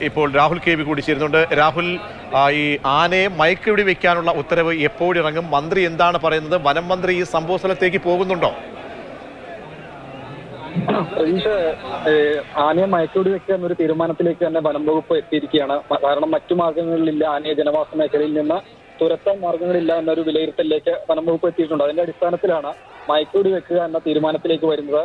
ഇപ്പോൾ രാഹുൽ KV കൂടി ചേരുന്നുണ്ട്. രാഹുൽ, ഈ ആനയെ മയക്കുവെടി വെക്കാനുള്ള ഉത്തരവ് എപ്പോഴിറങ്ങും? മന്ത്രി എന്താണ് പറയുന്നത്? വനം മന്ത്രി ഈ സംഭവ സ്ഥലത്തേക്ക് പോകുന്നുണ്ടോ? ആനയെ മയക്കുവെടി വെക്കുക എന്നൊരു തീരുമാനത്തിലേക്ക് തന്നെ വനം വകുപ്പ് എത്തിയിരിക്കുകയാണ്. കാരണം മറ്റു മാർഗങ്ങളിലില്ല, ആനയെ ജനവാസ മേഖലയിൽ നിന്ന് തുരത്താൻ മാർഗങ്ങളില്ല എന്നൊരു വിലയിരുത്തലിലേക്ക് വനം വകുപ്പ് എത്തിയിട്ടുണ്ട്. അതിന്റെ അടിസ്ഥാനത്തിലാണ് മയക്കുവെടി വെക്കുക എന്ന തീരുമാനത്തിലേക്ക് വരുന്നത്.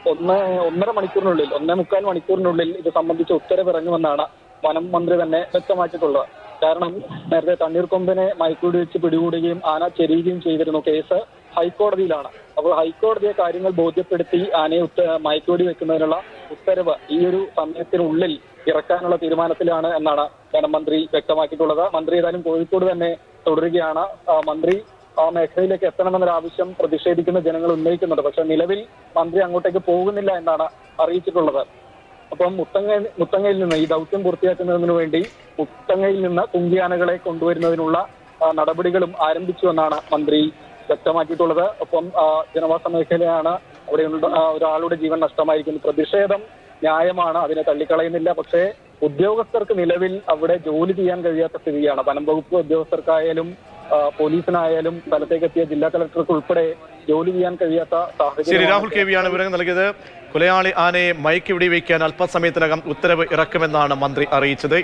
1.5 മണിക്കൂറിനുള്ളിൽ 1.25 മണിക്കൂറിനുള്ളിൽ ഇത് സംബന്ധിച്ച് ഉത്തരവിറങ്ങുമെന്നാണ് വനം മന്ത്രി തന്നെ വ്യക്തമാക്കിയിട്ടുള്ളത്. കാരണം നേരത്തെ തണ്ണീർക്കൊമ്പനെ മയക്കുവെടി വെച്ച് പിടികൂടുകയും ആന ചെരിയുകയും ചെയ്തിരുന്നു. കേസ് ഹൈക്കോടതിയിലാണ്. അപ്പോൾ ഹൈക്കോടതിയെ കാര്യങ്ങൾ ബോധ്യപ്പെടുത്തി ആനയെ മയക്കുവെടി വെക്കുന്നതിനുള്ള ഉത്തരവ് ഈ ഒരു സമയത്തിനുള്ളിൽ ഇറക്കാനുള്ള തീരുമാനത്തിലാണ് എന്നാണ് വനം മന്ത്രി വ്യക്തമാക്കിയിട്ടുള്ളത്. മന്ത്രി ഏതായാലും കോഴിക്കോട് തന്നെ തുടരുകയാണ്. മന്ത്രി ആ മേഖലയിലേക്ക് എത്തണമെന്നൊരു ആവശ്യം പ്രതിഷേധിക്കുന്ന ജനങ്ങൾ ഉന്നയിക്കുന്നുണ്ട്. പക്ഷെ നിലവിൽ മന്ത്രി അങ്ങോട്ടേക്ക് പോകുന്നില്ല എന്നാണ് അറിയിച്ചിട്ടുള്ളത്. അപ്പം മുത്തങ്ങയിൽ നിന്ന് ഈ ദൗത്യം പൂർത്തിയാക്കുന്നതിന് വേണ്ടി മുത്തങ്ങയിൽ നിന്ന് കുങ്കിയാനകളെ കൊണ്ടുവരുന്നതിനുള്ള നടപടികളും ആരംഭിച്ചു എന്നാണ് മന്ത്രി വ്യക്തമാക്കിയിട്ടുള്ളത്. ഒപ്പം ജനവാസ മേഖലയാണ്, അവിടെ ഒരാളുടെ ജീവൻ നഷ്ടമായിരിക്കുന്നു. പ്രതിഷേധം ന്യായമാണ്, അതിനെ തള്ളിക്കളയുന്നില്ല. പക്ഷേ ഉദ്യോഗസ്ഥർക്ക് നിലവിൽ അവിടെ ജോലി ചെയ്യാൻ കഴിയാത്ത സ്ഥിതിയാണ്. വനം വകുപ്പ് ഉദ്യോഗസ്ഥർക്കായാലും പോലീസിനായാലും സ്ഥലത്തേക്ക് എത്തിയ ജില്ലാ കളക്ടർക്ക് ഉൾപ്പെടെ ജോലി ചെയ്യാൻ കഴിയാത്ത സാഹചര്യം. രാഹുൽ KV ആണ് വിവരങ്ങൾ നൽകിയത്. കൊലയാളി ആനയെ മയക്കുവെടി വയ്ക്കാൻ അല്പസമയത്തിനകം ഉത്തരവ് ഇറക്കുമെന്നാണ് മന്ത്രി അറിയിച്ചത്.